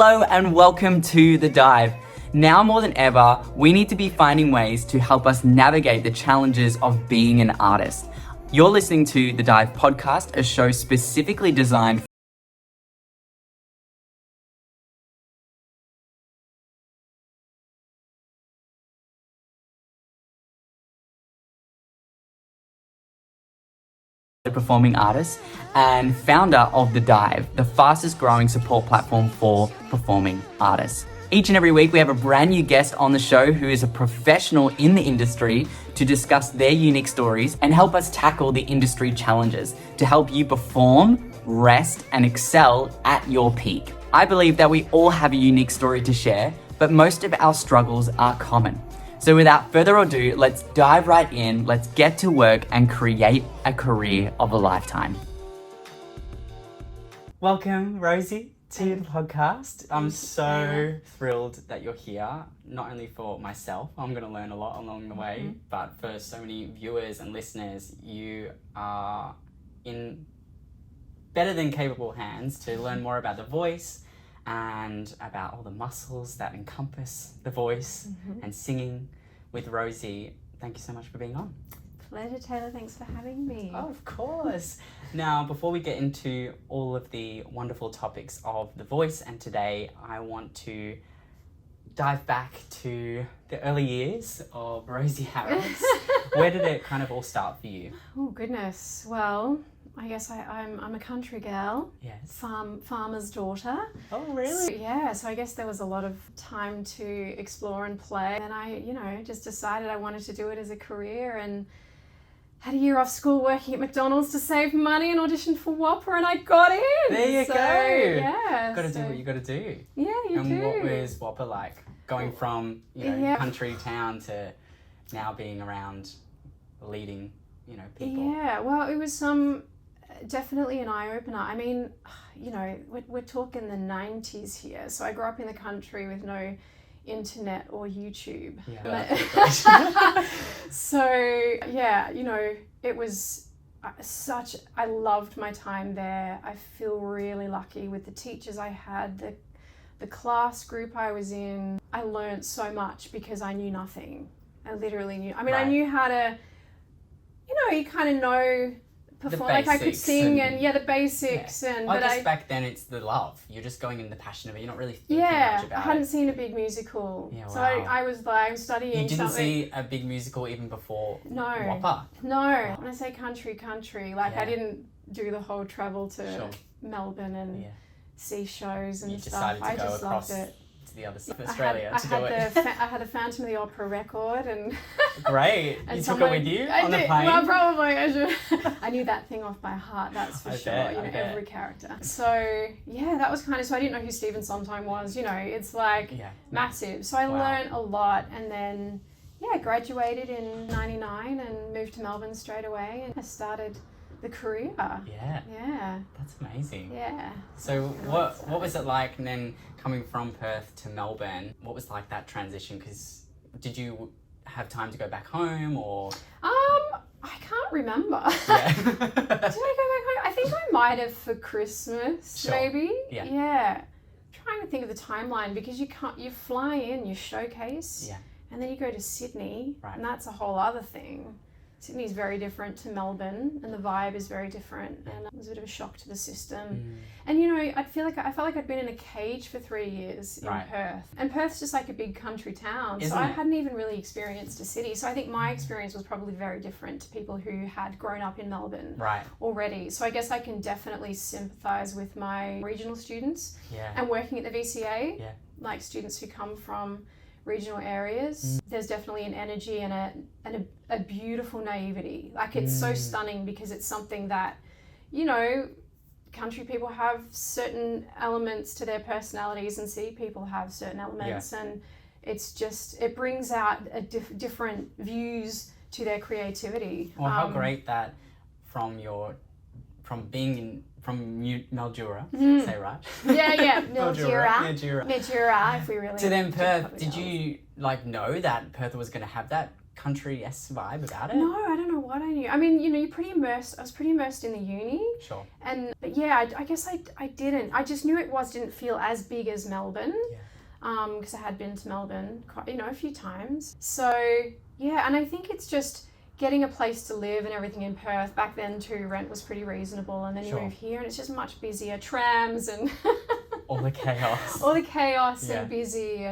Hello and welcome to The Dive. Now more than ever, we need to be finding ways to help us navigate the challenges of being an artist. You're listening to The Dive podcast, a show specifically designed performing artists and founder of The Dive, the fastest growing support platform for performing artists. Each and every week we have a brand new guest on the show who is a professional in the industry to discuss their unique stories and help us tackle the industry challenges to help you perform, rest and excel at your peak. I believe that we all have a unique story to share, but most of our struggles are common. So without further ado, let's dive right in, let's get to work and create a career of a lifetime. Welcome, Rosie, to the podcast. I'm so thrilled that you're here, not only for myself, I'm going to learn a lot along the way, but for so many viewers and listeners, you are in better than capable hands to learn more about the voice and about all the muscles that encompass the voice and singing with Rosie. Thank you so much for being on. Pleasure, Taylor. Thanks for having me. Oh, of course. Now, before we get into all of the wonderful topics of the voice, and today I want to dive back to the early years of Rosie Harris. Where did it kind of all start for you? Oh, goodness. Well, I guess I'm a country girl. Yes. Farmer's daughter. Oh, really? So I guess there was a lot of time to explore and play. And I, just decided I wanted to do it as a career and had a year off school working at McDonald's to save money and auditioned for Whopper and I got in. There you go. Yeah. Got to do what you got to do. Yeah, you do. And what was Whopper like? Going from, country town to now being around leading, people. Yeah, well, it was definitely an eye-opener. I mean, we're talking the 90s here. So I grew up in the country with no internet or YouTube. Yeah. So, yeah, it was I loved my time there. I feel really lucky with the teachers I had, the class group I was in. I learned so much because I knew nothing. I literally knew. I mean, Right. I knew how to, you kind of know, perform, like I could sing and the basics. Yeah. And I but guess back then it's the love. You're just going in the passion of it. You're not really thinking much I about hadn't it. seen a big musical. Yeah, So wow. I was like studying You didn't something. see a big musical even before No. Whopper? No. When I say country, like Yeah. I didn't do the whole travel to Sure. Melbourne and see shows and You stuff. decided to I go just across loved it. to the other side of Australia to do it. I had the Phantom of the Opera record and Great. and You took it with you on the did. plane? Well, probably I should. I knew that thing off by heart, that's for I sure. bet, I bet. Every character. So yeah, that was kind of. So I didn't know who Stephen Sondheim was. It's like massive. So I learned a lot, and then graduated in '99 and moved to Melbourne straight away, and I started the career. Yeah. That's amazing. Yeah. So what was it like, and then coming from Perth to Melbourne? What was like that transition? Because did you have time to go back home or? I can't remember. Yeah. Did I go back home? I think I might have for Christmas, Sure. maybe. Yeah. Trying to think of the timeline because you fly in, you showcase, and then you go to Sydney, Right. and that's a whole other thing. Sydney's very different to Melbourne, and the vibe is very different, and it was a bit of a shock to the system. And I felt like I'd been in a cage for 3 years in Perth, and Perth's just like a big country town, Isn't so I it? hadn't even really experienced a city. So I think my experience was probably very different to people who had grown up in Melbourne already. So I guess I can definitely sympathise with my regional students, and working at the VCA, like students who come from regional areas. There's definitely an energy and a beautiful naivety. Like it's so stunning because it's something that, country people have certain elements to their personalities and city people have certain elements, and it brings out different views to their creativity. Well, how great that from Mildura, say right? Mildura, if we really. To then Perth, did you know that Perth was going to have that country-esque vibe about it? No, I don't know what I knew. I mean, you know, you're pretty immersed. I was pretty immersed in the uni. Sure. But yeah, I guess I didn't. I just knew didn't feel as big as Melbourne. Yeah. Because I had been to Melbourne quite, you know, a few times. So yeah, and I think it's just getting a place to live and everything in Perth. Back then too, rent was pretty reasonable, and then you move here and it's just much busier, trams and all the chaos. All the chaos and busy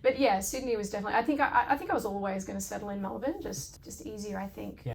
but yeah, Sydney was definitely. I think I was always going to settle in Melbourne, just easier, I think. Yeah.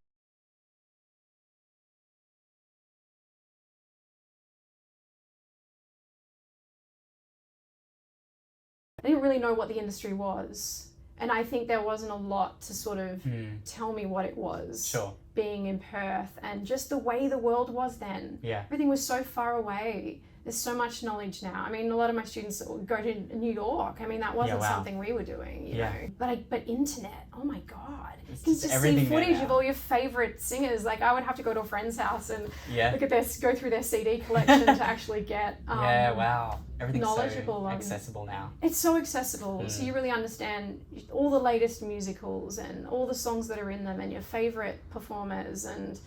I didn't really know what the industry was. And I think there wasn't a lot to sort of tell me what it was. Sure. Being in Perth and just the way the world was then. Yeah. Everything was so far away. There's so much knowledge now. I mean, a lot of my students go to New York. I mean, that wasn't something we were doing, you know. But internet, oh my God. You can just see footage of all your favorite singers. Like, I would have to go to a friend's house and look at go through their CD collection to actually get everything's knowledgeable. So accessible now. It's so accessible. So you really understand all the latest musicals and all the songs that are in them and your favorite performers and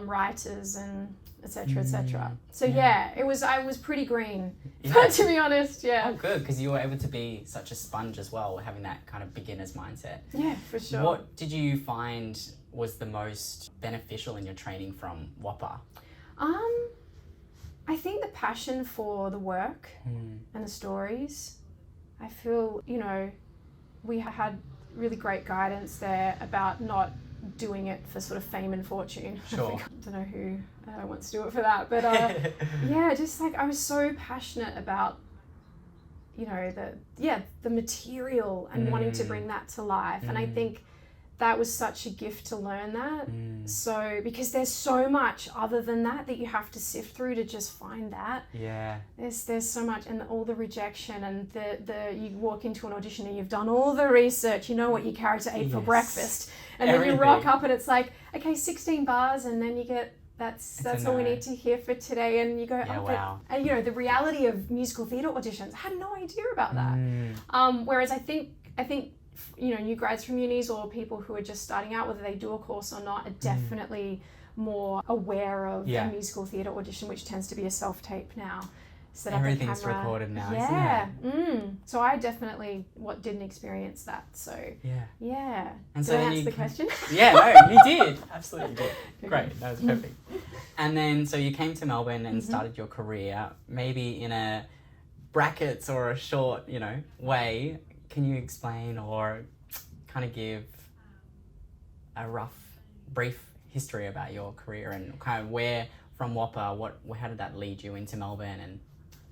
writers and etc. etc. So I was pretty green, to be honest. Yeah. Oh, good, because you were able to be such a sponge as well, having that kind of beginner's mindset. Yeah, for sure. What did you find was the most beneficial in your training from WAPA? I think the passion for the work and the stories. I feel, you know, we had really great guidance there about not doing it for sort of fame and fortune. Sure. I don't know who wants to do it for that, but just like I was so passionate about, you know, the material and wanting to bring that to life. And I think that was such a gift to learn that. So, because there's so much other than that you have to sift through to just find that. Yeah. There's so much, and all the rejection and the you walk into an audition and you've done all the research, you know what your character ate for breakfast. And then you rock up and it's like, okay, 16 bars, and then you get that's all we need to hear for today, and you go, and you know, the reality of musical theatre auditions, I had no idea about that. Whereas I think you know, new grads from unis or people who are just starting out, whether they do a course or not, are definitely more aware of a musical theatre audition, which tends to be a self-tape now. Set up everything's recorded now, isn't it? So I definitely didn't experience that. So yeah. And did so I answer the question? Yeah, no, you did. Absolutely did. Great, that was perfect. And then so you came to Melbourne and started your career, maybe in a brackets or a short, you know, way. Can you explain or kind of give a brief history about your career and kind of where from WAPA, how did that lead you into Melbourne? And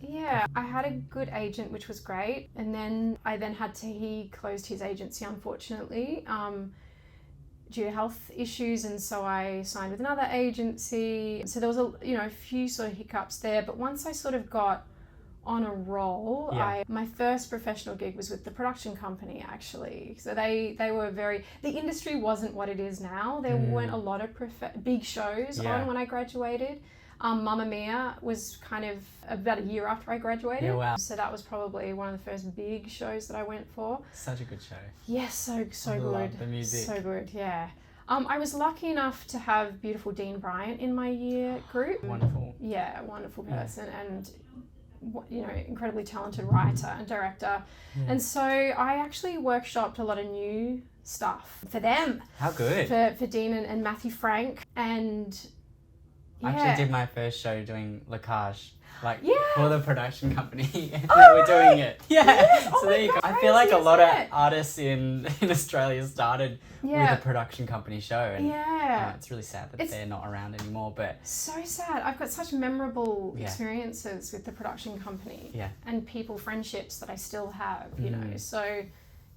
yeah, I had a good agent, which was great, and then he closed his agency, unfortunately, due to health issues, and so I signed with another agency. So there was a few sort of hiccups there, but once I sort of got on a roll, my first professional gig was with the production company, actually. So they were the industry wasn't what it is now. There weren't a lot of big shows on when I graduated. Mamma Mia was kind of about a year after I graduated. Yeah, wow. So that was probably one of the first big shows that I went for. Such a good show. Yes, so good. Love the music. So good, yeah. I was lucky enough to have beautiful Dean Bryant in my year group. Wonderful. Yeah, wonderful person, and you know, incredibly talented writer and director. And so I actually workshopped a lot of new stuff for them. How good. For Dean and Matthew Frank, and I actually did my first show doing Lacage, for the production company. Oh, we're doing it. Yeah. Yes. So there you go. I feel like a lot of artists in Australia started with a production company show, and it's really sad that they're not around anymore. But so sad. I've got such memorable experiences with the production company, and friendships that I still have. You know, so.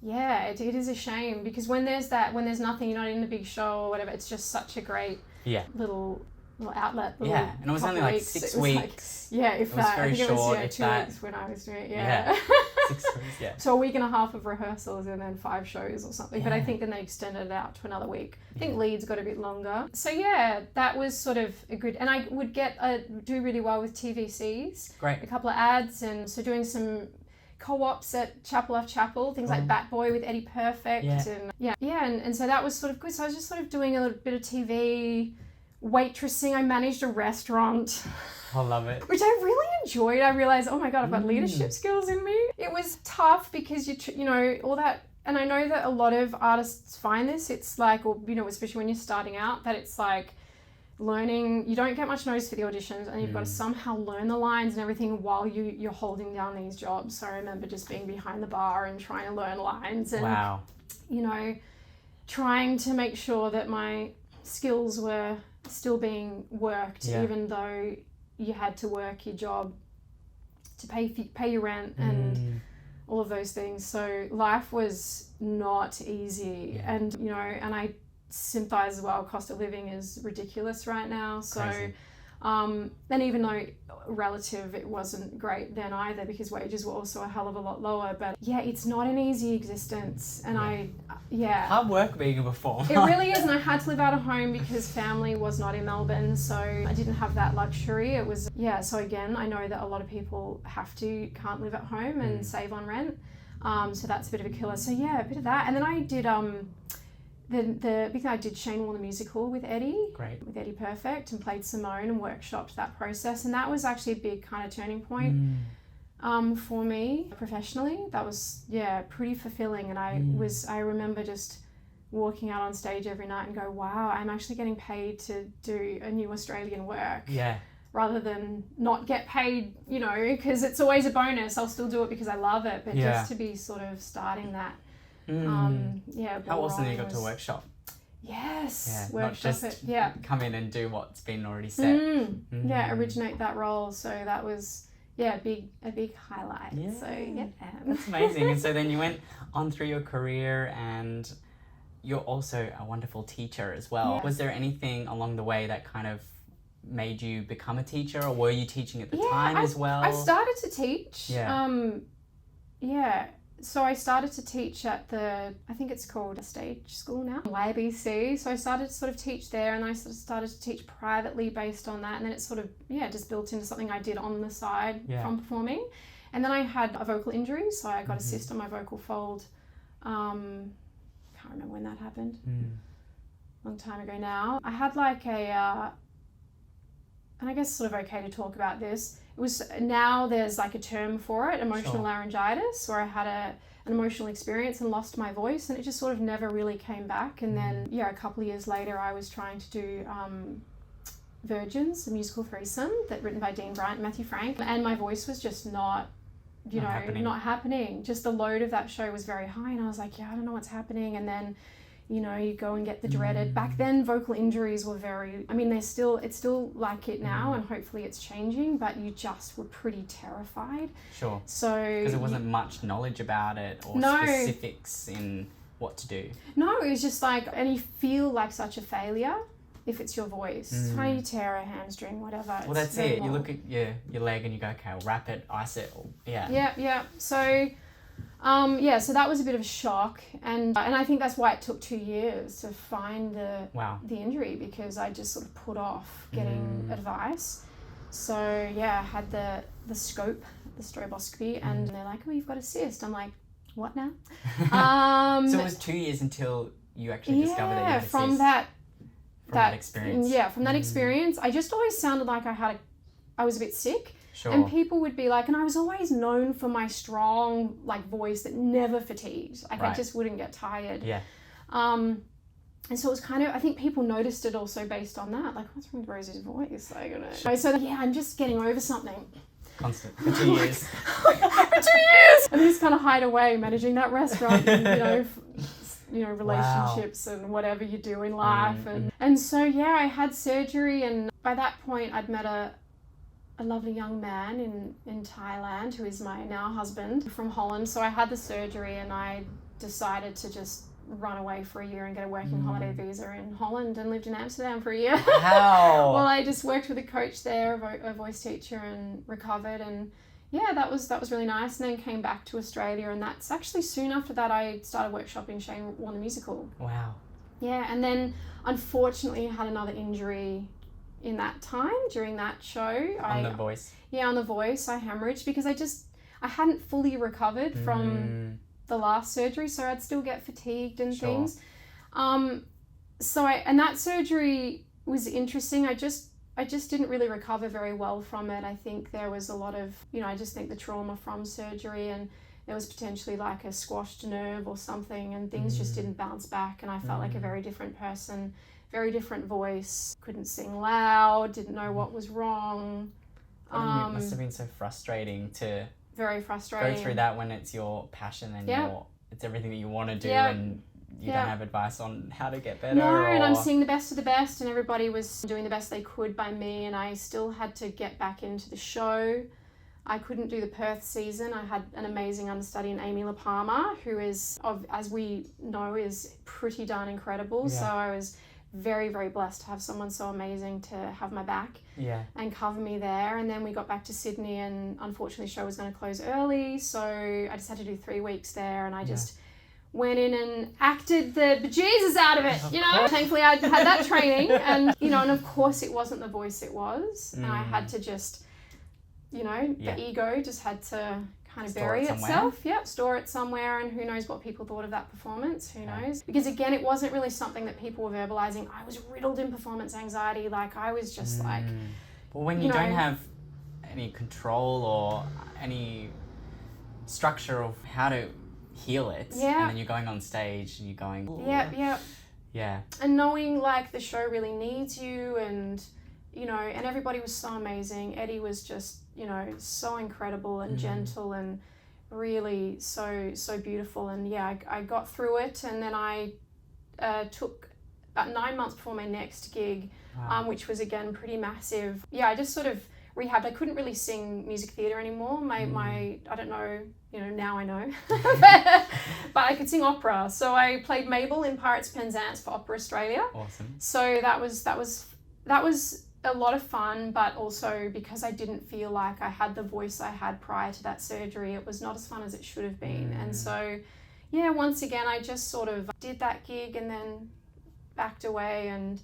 Yeah, it is a shame, because when there's nothing, you're not in a big show or whatever, it's just such a great little outlet. And it was only like 6 weeks. If it was that. Very I think short, it was 2 weeks when I was doing it. 6 weeks, So a week and a half of rehearsals and then 5 shows or something. But I think then they extended it out to another week. I think Leeds got a bit longer. So that was sort of a good, and I would do really well with TVCs. Great. A couple of ads, and so doing some co-ops at Chapel After Chapel, things like Bat Boy with Eddie Perfect, and so that was sort of good. So I was just sort of doing a little bit of TV, waitressing. I managed a restaurant. I love it. Which I really enjoyed. I realized, oh my God, I've got leadership skills in me. It was tough because you know, all that, and I know that a lot of artists find this. It's like, or you know, especially when you're starting out, that it's like learning. You don't get much notice for the auditions, and you've got to somehow learn the lines and everything while you're holding down these jobs. So I remember just being behind the bar and trying to learn lines, and you know, trying to make sure that my skills were still being worked, even though you had to work your job to pay your rent and all of those things. So life was not easy, and you know, and I sympathize as well. Cost of living is ridiculous right now. So, and even though relative, it wasn't great then either, because wages were also a hell of a lot lower. But yeah, it's not an easy existence, and hard work being a performer. It really is, and I had to live out of home because family was not in Melbourne, so I didn't have that luxury. It was so again, I know that a lot of people can't live at home and save on rent. So that's a bit of a killer. So yeah, a bit of that, and then I did the big thing I did Shane Warne the musical with Eddie. Great. With Eddie Perfect, and played Simone and workshopped that process, and that was actually a big kind of turning point for me professionally. That was pretty fulfilling, and I remember just walking out on stage every night and go, wow, I'm actually getting paid to do a new Australian work. Yeah. Rather than not get paid, you know, because it's always a bonus. I'll still do it because I love it, but just to be sort of starting that. How awesome that you got to workshop. Yes, not just come in and do what's been already set. Originate that role. So that was a big highlight. So that's amazing. And so then you went on through your career, and you're also a wonderful teacher as well. Was there anything along the way that kind of made you become a teacher, or were you teaching at the time as well? I started to teach. So I started to teach at I think it's called a stage school now, YBC. So I started to sort of teach there, and I sort of started to teach privately based on that. And then it sort of, just built into something I did on the side from performing. And then I had a vocal injury, so I got a cyst on my vocal fold. Can't remember when that happened. Long time ago now. I had like and I guess it's sort of okay to talk about this. It was, now there's like a term for it, emotional laryngitis, where I had an emotional experience and lost my voice, and it just sort of never really came back. And then, a couple of years later, I was trying to do Virgins, a musical threesome written by Dean Bryant and Matthew Frank, and my voice was just not happening. Just the load of that show was very high, and I was like, I don't know what's happening. And then, you go and get the dreaded. Back then, vocal injuries were it's still like it now, and hopefully it's changing, but you just were pretty terrified. Sure. So because there wasn't much knowledge about it or specifics in what to do. No, it was just like, and you feel like such a failure if it's your voice. It's funny, you tear a hamstring, whatever. Well, that's it. You look at your leg and you go, okay, I'll wrap it, ice it. So so that was a bit of a shock, and I think that's why it took 2 years to find the injury, because I just sort of put off getting advice. So I had the scope, the stroboscopy, and they're like, oh, you've got a cyst. I'm like, what now? So it was 2 years until you actually discovered that you had a cyst. From that experience. From that experience, I just always sounded like I was a bit sick. Sure. And people would be like, and I was always known for my strong voice that never fatigued. I just wouldn't get tired. Yeah. And so it was kind of, I think people noticed it also based on that. Like, what's wrong with Rosie's voice? So I'm just getting over something. Constant. For 2 years. For 2 years! And just kind of hide away managing that restaurant, and, relationships and whatever you do in life. And so, I had surgery, and by that point I'd met a lovely young man in Thailand, who is my now husband, from Holland. So I had the surgery, and I decided to just run away for a year and get a working holiday visa in Holland, and lived in Amsterdam for a year. Wow. Well, I just worked with a coach there, a voice teacher, and recovered, and that was really nice. And then came back to Australia, and that's actually soon after that I started workshopping Shane Warne the musical. Wow. Yeah, and then unfortunately had another injury in that time during that show. On The Voice. Yeah, on The Voice, I hemorrhaged because I I hadn't fully recovered from the last surgery, so I'd still get fatigued and things. And that surgery was interesting. I just didn't really recover very well from it. I think there was a lot of, I just think the trauma from surgery, and there was potentially like a squashed nerve or something, and things just didn't bounce back, and I felt like a very different person, very different voice, couldn't sing loud, didn't know what was wrong. It must have been so frustrating to very frustrating go through that when it's your passion and it's everything that you want to do, and you don't have advice on how to get better. No, and I'm seeing the best of the best, and everybody was doing the best they could by me, and I still had to get back into the show. I couldn't do the Perth season. I had an amazing understudy in Amy La Palma, who is, as we know, is pretty darn incredible. So I was very, very blessed to have someone so amazing to have my back and cover me there. And then we got back to Sydney, and unfortunately the show was going to close early, so I just had to do 3 weeks there, and I just went in and acted the bejesus out of it, Thankfully I had that training, and and of course it wasn't the voice it was, and I had to just the ego just had to kind of bury itself. Store it somewhere, and who knows what people thought of that performance, who knows? Because again, it wasn't really something that people were verbalizing. I was riddled in performance anxiety, like I was just like... Well, when you don't have any control or any structure of how to heal it, and then you're going on stage and you're going... Yeah. And knowing like the show really needs you, and and everybody was so amazing. Eddie was just, so incredible and gentle, and really so beautiful. And I got through it, and then I took about 9 months before my next gig, which was again pretty massive. I just sort of rehabbed. I couldn't really sing music theatre anymore. My I don't know, now I know, but I could sing opera. So I played Mabel in Pirates Penzance for Opera Australia. Awesome. So that was a lot of fun, but also because I didn't feel like I had the voice I had prior to that surgery, it was not as fun as it should have been. And so, once again, I just sort of did that gig and then backed away and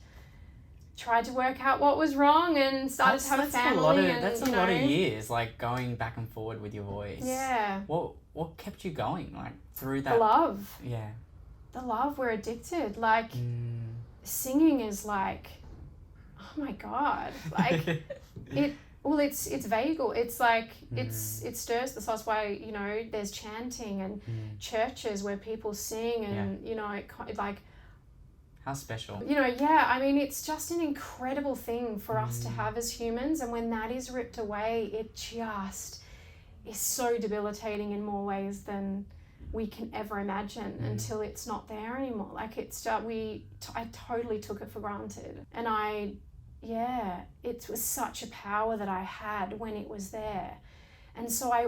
tried to work out what was wrong, and started to have a family. That's a lot of years, like going back and forward with your voice. Yeah. What kept you going, like through that? The love. Yeah. The love. We're addicted. Like singing is like, oh my God, like it's vagal. It's like it stirs the soul. That's why there's chanting and churches where people sing, and it like, how special. I mean, it's just an incredible thing for us to have as humans, and when that is ripped away, it just is so debilitating in more ways than we can ever imagine until it's not there anymore. Like I totally took it for granted, and it was such a power that I had when it was there. And so I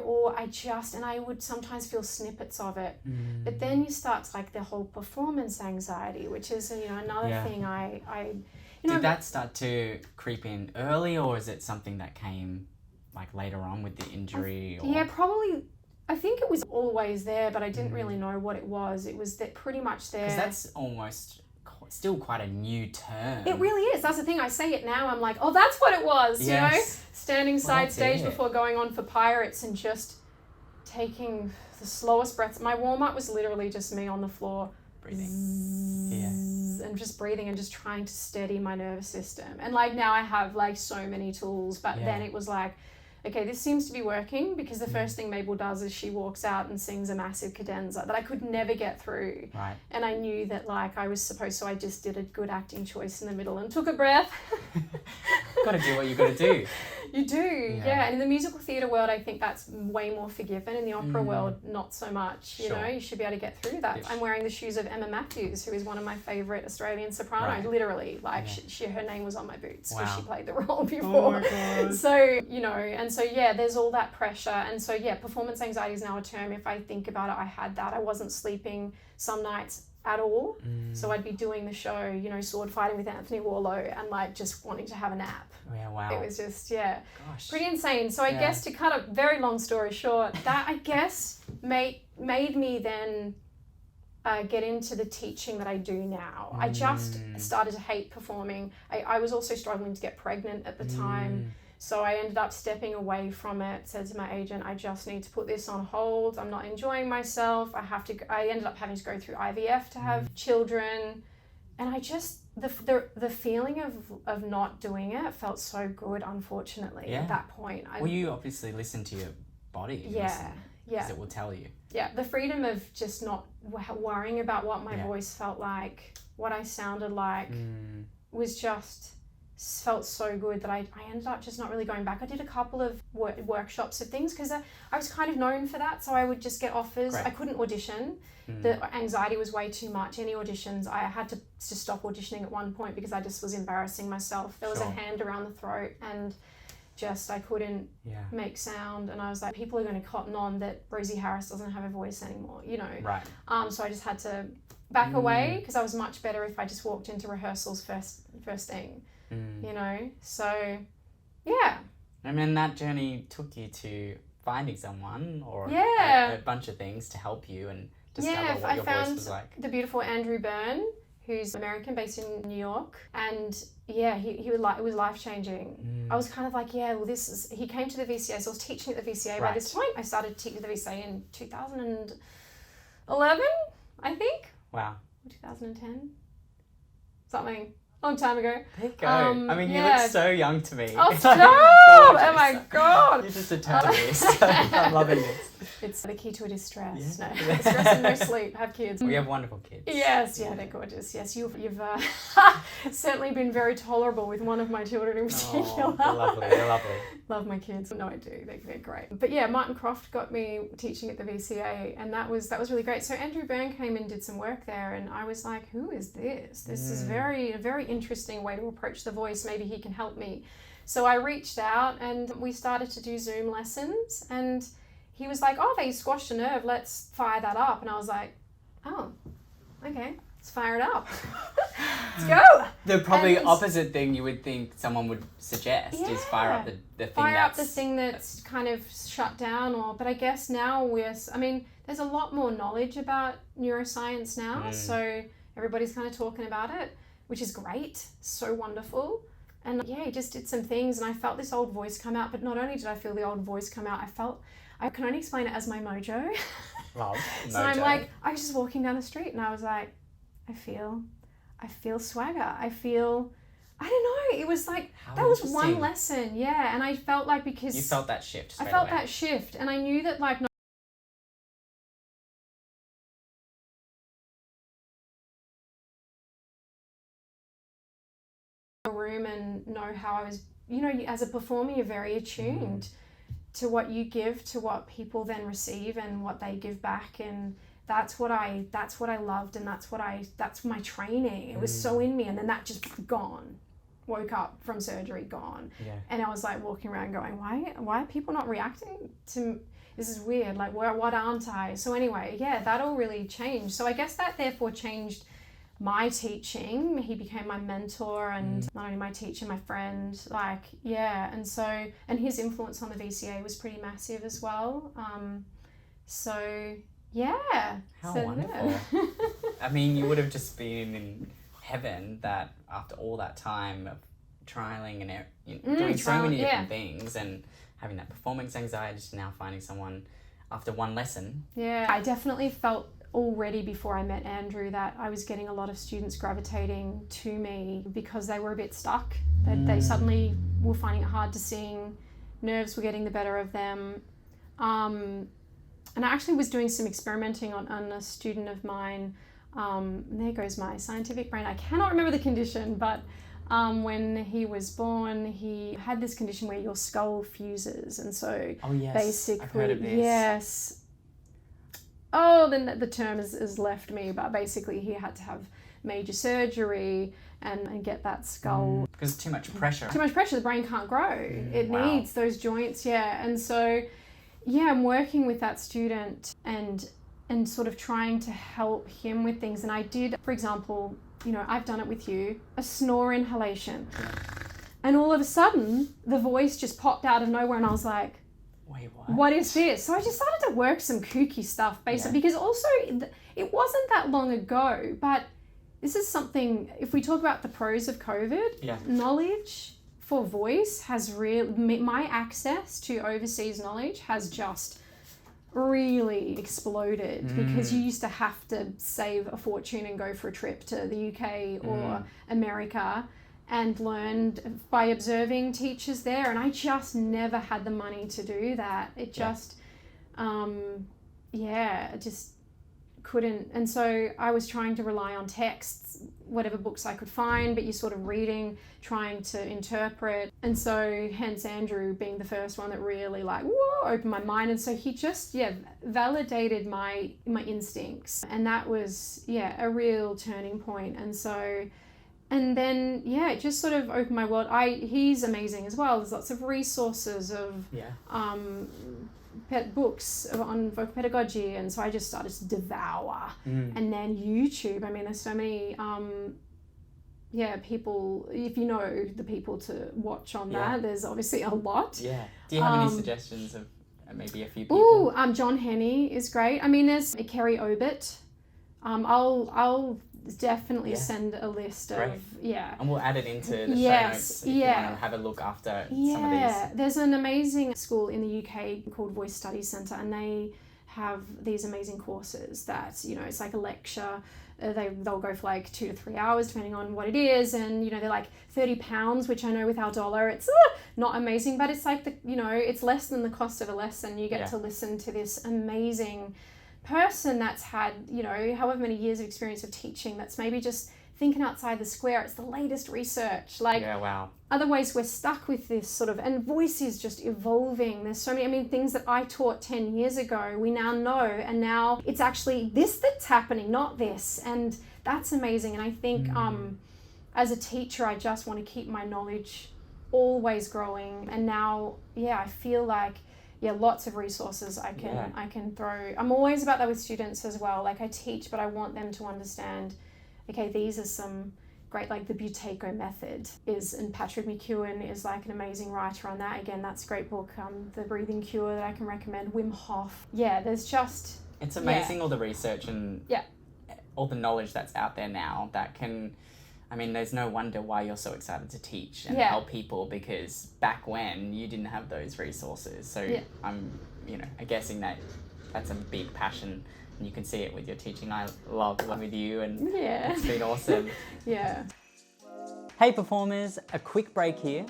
would sometimes feel snippets of it, but then you start like the whole performance anxiety, which is, another thing Did that start to creep in early, or is it something that came like later on with the injury? Probably. I think it was always there, but I didn't really know what it was. It was pretty much there. Because that's almost still quite a new term. It really is. That's the thing. I say it now. I'm like, oh, that's what it was. Standing side stage before going on for Pirates and just taking the slowest breaths. My warm up was literally just me on the floor, breathing, and just breathing and just trying to steady my nervous system. And like now I have like so many tools, but then it was like, okay, this seems to be working, because the first thing Mabel does is she walks out and sings a massive cadenza that I could never get through. Right. And I knew that like I was supposed to, I just did a good acting choice in the middle and took a breath. Got to do what you got to do. You do, yeah. And in the musical theatre world, I think that's way more forgiven. In the opera world, not so much. You know, you should be able to get through that. I'm wearing the shoes of Emma Matthews, who is one of my favourite Australian sopranos, literally. Like, her name was on my boots because she played the role before. Oh my God. So, there's all that pressure. And so, performance anxiety is now a term. If I think about it, I had that. I wasn't sleeping some nights at all. So I'd be doing the show, sword fighting with Anthony Warlow, and like just wanting to have a nap. Yeah, wow. It was just, pretty insane. So I guess, to cut a very long story short, that I guess made me then get into the teaching that I do now. I just started to hate performing. I was also struggling to get pregnant at the time. So I ended up stepping away from it, said to my agent, I just need to put this on hold. I'm not enjoying myself. I ended up having to go through IVF to have children. And I just, the feeling of not doing it felt so good, unfortunately, at that point. Well, you obviously listen to your body. Because it will tell you. Yeah, the freedom of just not worrying about what my voice felt like, what I sounded like, was just felt so good that I ended up just not really going back. I did a couple of workshops of things because I was kind of known for that, so I would just get offers. I couldn't audition. The anxiety was way too much. Any auditions, I had to stop auditioning at one point because I just was embarrassing myself. There was a hand around the throat and just I couldn't make sound, and I was like, people are going to cotton on that Rosie Harris doesn't have a voice anymore, you know. Right. So I just had to back away because I was much better if I just walked into rehearsals first thing, you know. So, yeah. I mean, that journey took you to finding someone or a bunch of things to help you and discover what your voice was like. The beautiful Andrew Byrne, who's American, based in New York, and he would like, it was life-changing. I was kind of like, he came to the VCA, so I was teaching at the VCA by this point. I started teaching at the VCA in 2011, I think. Wow. 2010? Something. Long time ago. There you go. I mean, you look so young to me. Oh, stop! Oh my God. You're just a totalist. I'm loving this. It's the key to it is stress. No, stress and no sleep. Have kids. We have wonderful kids. Yes, they're gorgeous. Yes, you've certainly been very tolerable with one of my children in particular. They're lovely. They're lovely. Love my kids. No, I do. They're great. But yeah, Martin Croft got me teaching at the VCA, and that was really great. So Andrew Byrne came and did some work there, and I was like, who is this? This is a very interesting way to approach the voice. Maybe he can help me. So I reached out, and we started to do Zoom lessons, and he was like, oh, they squashed a nerve, let's fire that up. And I was like, oh, okay, let's fire it up. Let's go. The probably opposite thing you would think someone would suggest is fire up the thing that's kind of shut down. But I guess now there's a lot more knowledge about neuroscience now. So everybody's kind of talking about it, which is great, so wonderful. And he just did some things, and I felt this old voice come out. But not only did I feel the old voice come out, I can only explain it as my mojo. Love mojo. So I'm like, I was just walking down the street and I was like, I feel swagger. I don't know. It was like, that was one lesson. Yeah. And I felt like, because you felt that shift. I felt that shift, and I knew that like, room and know how I was, as a performer, you're very attuned to what you give, to what people then receive and what they give back, and that's what I loved, and that's my training. It was so in me, and then that just gone. Woke up from surgery, gone. And I was like walking around going, why are people not reacting to, this is weird, like what aren't I? So anyway, that all really changed. So I guess that therefore changed my teaching. He became my mentor, and not only my teacher, my friend, and his influence on the VCA was pretty massive as well. How wonderful. I mean, you would have just been in heaven that after all that time of trialing and doing so many different things and having that performance anxiety, just now finding someone after one lesson. I definitely felt already before I met Andrew that I was getting a lot of students gravitating to me because they were a bit stuck. They suddenly were finding it hard to sing, nerves were getting the better of them. And I actually was doing some experimenting on a student of mine. There goes my scientific brain. I cannot remember the condition, but when he was born, he had this condition where your skull fuses. And so basically, I've heard of this. Then the term has left me, but basically he had to have major surgery and get that skull. Because too much pressure. The brain can't grow. It needs those joints, And so, I'm working with that student and sort of trying to help him with things. And I did, for example, I've done it with you, a snore inhalation. And all of a sudden, the voice just popped out of nowhere, and I was like, wait, what is this? So I just started to work some kooky stuff, basically, because also it wasn't that long ago, but this is something, if we talk about the pros of COVID, knowledge for voice has my access to overseas knowledge has just really exploded because you used to have to save a fortune and go for a trip to the UK or America and learned by observing teachers there, and I just never had the money to do that. It just I just couldn't. And so I was trying to rely on texts, whatever books I could find, but you're sort of reading, trying to interpret. And so hence Andrew being the first one that really like, whoa, opened my mind. And so he just, validated my instincts. And that was, a real turning point. And so, and then, it just sort of opened my world. He's amazing as well. There's lots of resources of books on vocal pedagogy, and so I just started to devour. And then YouTube, I mean, there's so many people, if you know the people to watch on that, there's obviously a lot. Do you have any suggestions of maybe a few people? John Henney is great. I mean, there's Kerry Obit. I'll definitely send a list of and we'll add it into the show notes if you want to have a look after some of these. There's an amazing school in the UK called Voice Study Centre, and they have these amazing courses that, it's like a lecture. They'll go for like 2 to 3 hours depending on what it is, and they're like £30, which I know with our dollar it's not amazing, but it's like it's less than the cost of a lesson. You get to listen to this amazing person that's had however many years of experience of teaching, that's maybe just thinking outside the square. It's the latest research. Otherwise we're stuck with this sort of, and voice is just evolving. There's so many things that I taught 10 years ago we now know, and now it's actually this that's happening, not this, and that's amazing. And I think as a teacher I just want to keep my knowledge always growing, and now I feel like lots of resources I can throw. I'm always about that with students as well. Like I teach, but I want them to understand, okay, these are some great, like the Buteyko method and Patrick McEwen is like an amazing writer on that. Again, that's a great book. The Breathing Cure that I can recommend. Wim Hof. There's just... It's amazing all the research and all the knowledge that's out there now that can... I mean, there's no wonder why you're so excited to teach and help people, because back when you didn't have those resources. So I'm, guessing that's a big passion, and you can see it with your teaching. I love with you, and it's been awesome. Hey performers, a quick break here.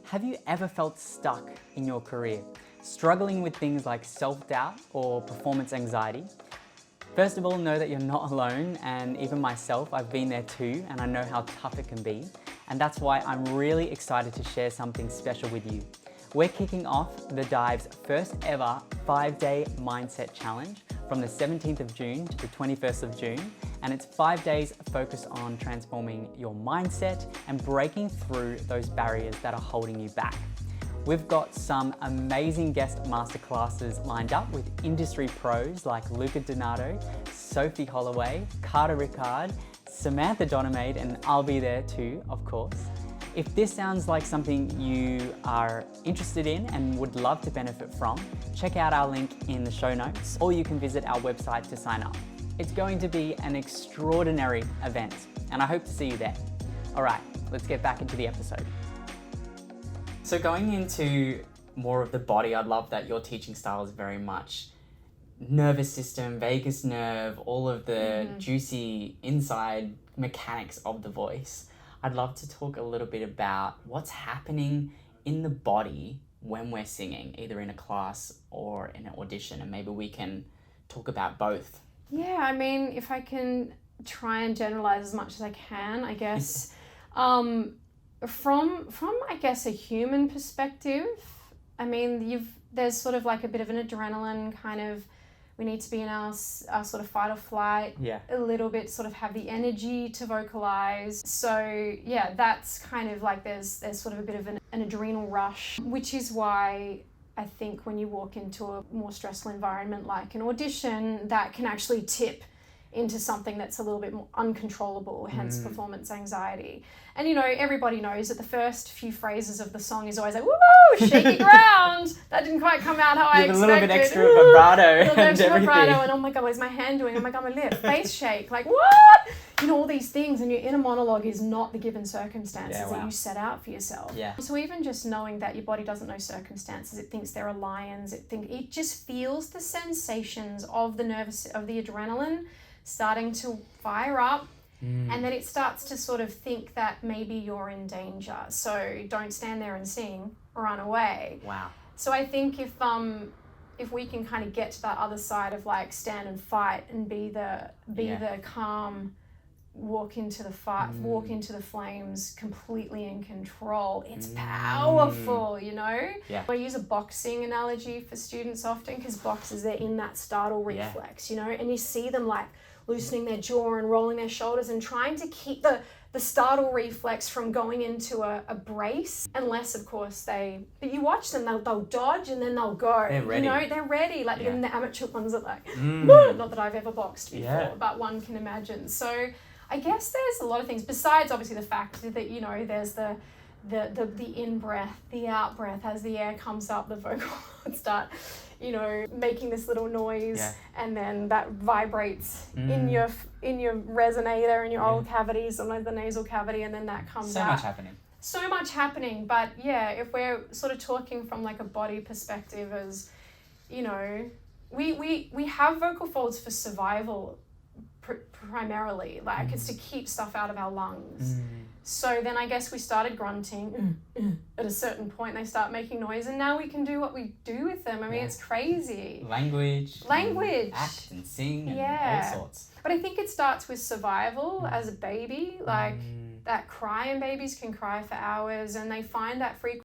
Have you ever felt stuck in your career, struggling with things like self-doubt or performance anxiety? First of all, know that you're not alone, and even myself, I've been there too, and I know how tough it can be. And that's why I'm really excited to share something special with you. We're kicking off the Dive's first ever 5-day mindset challenge from the 17th of June to the 21st of June. And it's 5 days focused on transforming your mindset and breaking through those barriers that are holding you back. We've got some amazing guest masterclasses lined up with industry pros like Luca Donato, Sophie Holloway, Carter Rickard, Samantha Donamaid, and I'll be there too, of course. If this sounds like something you are interested in and would love to benefit from, check out our link in the show notes, or you can visit our website to sign up. It's going to be an extraordinary event, and I hope to see you there. All right, let's get back into the episode. So going into more of the body, I love that your teaching style is very much nervous system, vagus nerve, all of the juicy inside mechanics of the voice. I'd love to talk a little bit about what's happening in the body when we're singing, either in a class or in an audition, and maybe we can talk about both. Yeah, I mean, if I can try and generalize as much as I can, I guess. From I guess a human perspective, I mean, there's sort of like a bit of an adrenaline kind of, we need to be in our sort of fight or flight, a little bit, sort of have the energy to vocalize. So that's kind of like there's sort of a bit of an adrenal rush, which is why I think when you walk into a more stressful environment like an audition, that can actually tip into something that's a little bit more uncontrollable, hence performance anxiety. And, you know, everybody knows that the first few phrases of the song is always like, woo, shaky ground. That didn't quite come out how I expected. A little bit extra vibrato. A little bit extra vibrato, and oh my God, what's my hand doing? Oh my God, my lip, face shake. Like, what? You know, all these things, and your inner monologue is not the given circumstances that you set out for yourself. Yeah. So even just knowing that your body doesn't know circumstances, it thinks there are lions, it just feels the sensations of the adrenaline starting to fire up. And then it starts to sort of think that maybe you're in danger. So don't stand there and sing, run away. Wow. So I think if we can kind of get to that other side of like stand and fight and be the calm, walk into the fight, walk into the flames completely in control, it's powerful, you know? Yeah. I use a boxing analogy for students often, because boxers, they're in that startle reflex, you know, and you see them like loosening their jaw and rolling their shoulders and trying to keep the startle reflex from going into a brace, unless of course but you watch them, they'll dodge and then they'll go. They're ready. You know, they're ready. Like in the amateur ones are like, not that I've ever boxed before, but one can imagine. So I guess there's a lot of things besides obviously the fact that, you know, there's the in breath, the out breath, as the air comes up, the vocal cords start, you know, making this little noise, and then that vibrates in your resonator in your oral cavity, sometimes the nasal cavity, and then that comes out. So much happening. But yeah, if we're sort of talking from like a body perspective, as you know, we have vocal folds for survival primarily, like it's to keep stuff out of our lungs. So then I guess we started grunting at a certain point, they start making noise, and now we can do what we do with them. I mean, it's crazy. Language. Act and sing and all sorts. But I think it starts with survival as a baby, like that cry, and babies can cry for hours, and they find that frequency.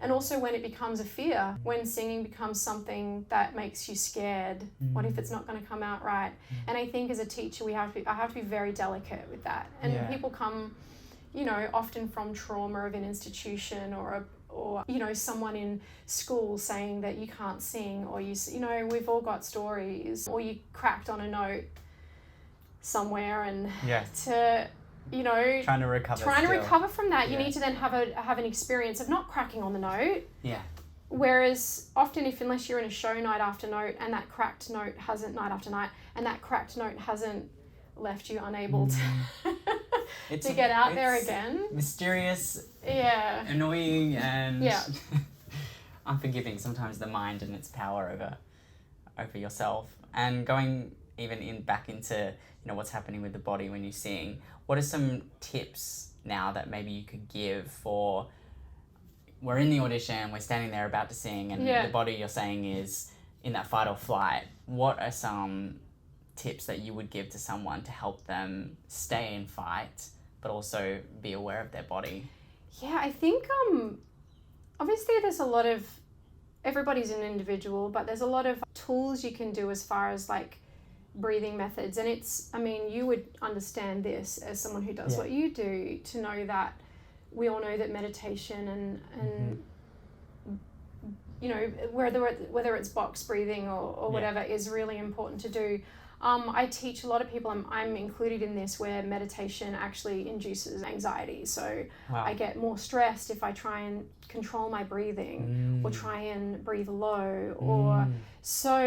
And also when it becomes a fear, when singing becomes something that makes you scared. What if it's not going to come out right? And I think as a teacher, I have to be very delicate with that. And people come, you know, often from trauma of an institution or you know, someone in school saying that you can't sing, or you know, we've all got stories, or you cracked on a note somewhere, and to, you know, trying to recover from that, you need to then have an experience of not cracking on the note. Yeah. Whereas often, unless you're in a show night after note, and that cracked note hasn't left you unable to get out there again. Mysterious. Annoying and unforgiving sometimes, the mind and its power over yourself. And going even back into, you know, what's happening with the body when you sing. What are some tips now that maybe you could give for, we're in the audition, we're standing there about to sing, and the body, you're saying, is in that fight or flight. What are some tips that you would give to someone to help them stay in fight, but also be aware of their body? Yeah, I think obviously there's a lot of, everybody's an individual, but there's a lot of tools you can do as far as like breathing methods. And it's, I mean, you would understand this as someone who does what you do, to know that we all know that meditation and you know, whether it's box breathing or whatever is really important to do. I teach a lot of people, I'm included in this, where meditation actually induces anxiety. So I get more stressed if I try and control my breathing or try and breathe low. Or so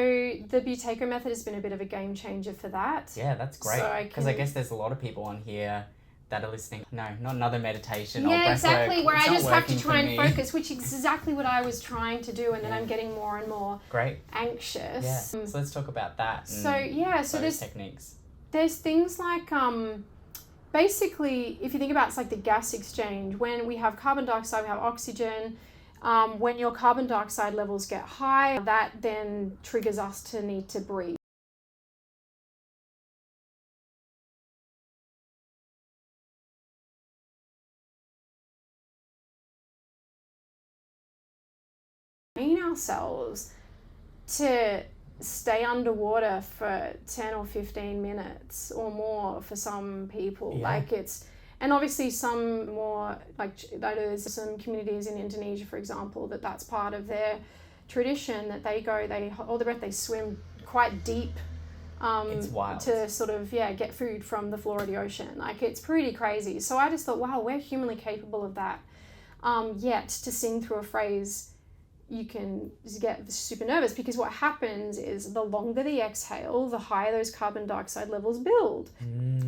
the Buteyko method has been a bit of a game changer for that. Yeah, that's great. Because I guess there's a lot of people on here that are listening, no, not another meditation or breath exactly, work. where I just have to try and focus, which is exactly what I was trying to do, and then I'm getting more and more anxious. Yeah. So let's talk about that. So there's techniques. There's things like basically, if you think about it, it's like the gas exchange. When we have carbon dioxide, we have oxygen. When your carbon dioxide levels get high, that then triggers us to need to breathe. Ourselves to stay underwater for 10 or 15 minutes or more for some people. And obviously some more, like there's some communities in Indonesia, for example, that's part of their tradition, that they hold their breath, they swim quite deep it's wild. to sort of, get food from the floor of the ocean. Like, it's pretty crazy. So I just thought, wow, we're humanly capable of that. Yet to sing through a phrase, you can get super nervous, because what happens is the longer the exhale, the higher those carbon dioxide levels build,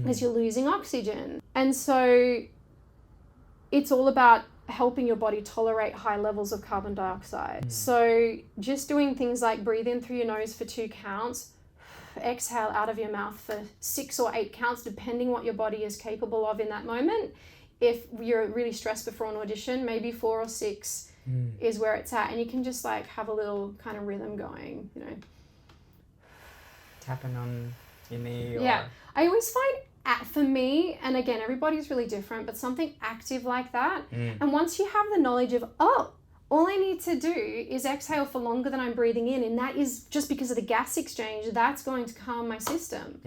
as you're losing oxygen. And so it's all about helping your body tolerate high levels of carbon dioxide. So just doing things like breathe in through your nose for 2 counts, exhale out of your mouth for 6 or 8 counts, depending what your body is capable of in that moment. If you're really stressed before an audition, maybe 4 or 6 is where it's at, and you can just like have a little kind of rhythm going, tapping on your knee. I always find, for me, and again, everybody's really different, but something active like that, and once you have the knowledge of, all I need to do is exhale for longer than I'm breathing in, and that is just because of the gas exchange, that's going to calm my system,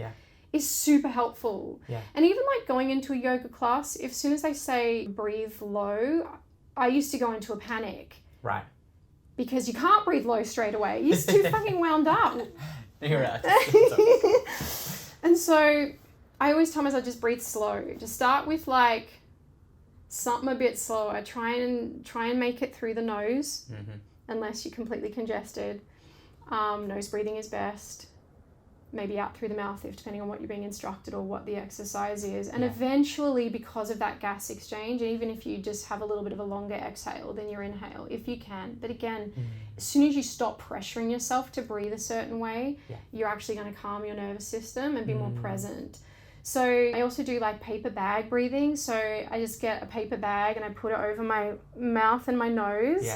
is super helpful. And even like going into a yoga class, if as soon as they say breathe low, I used to go into a panic. Right. Because you can't breathe low straight away. You're too fucking wound up. You're right. And so I always tell myself, just breathe slow. Just start with like something a bit slower. Try and make it through the nose, unless you're completely congested. Nose breathing is best. Maybe out through the mouth, if depending on what you're being instructed or what the exercise is. And eventually, because of that gas exchange, and even if you just have a little bit of a longer exhale than your inhale, if you can. But again, as soon as you stop pressuring yourself to breathe a certain way, you're actually going to calm your nervous system and be more present. So I also do like paper bag breathing. So I just get a paper bag and I put it over my mouth and my nose,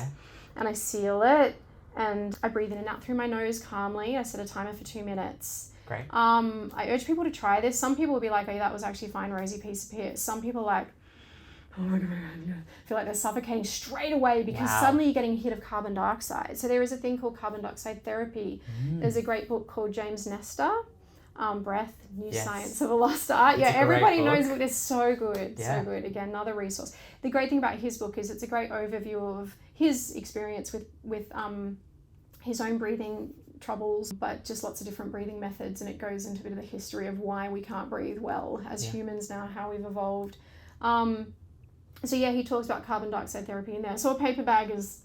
and I seal it. And I breathe in and out through my nose calmly. I set a timer for 2 minutes. Great. I urge people to try this. Some people will be like, that was actually fine, Rosie, piece of piss. Some people are like, oh my God, feel like they're suffocating straight away, because suddenly you're getting a hit of carbon dioxide. So there is a thing called carbon dioxide therapy. There's a great book called James Nestor, Breath, New Science of a Lost Art. Everybody knows it. It's so good. So good. Again, another resource. The great thing about his book is it's a great overview of his experience with his own breathing troubles, but just lots of different breathing methods, and it goes into a bit of the history of why we can't breathe well as humans now, how we've evolved. So he talks about carbon dioxide therapy in there. So a paper bag is,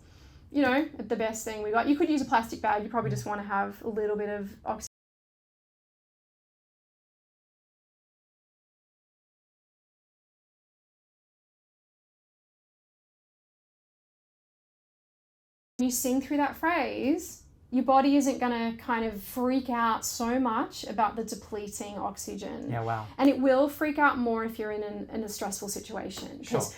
the best thing we got. You could use a plastic bag. You probably just want to have a little bit of oxygen. You sing through that phrase, your body isn't going to kind of freak out so much about the depleting oxygen. Yeah, wow. And it will freak out more if you're in a stressful situation. Because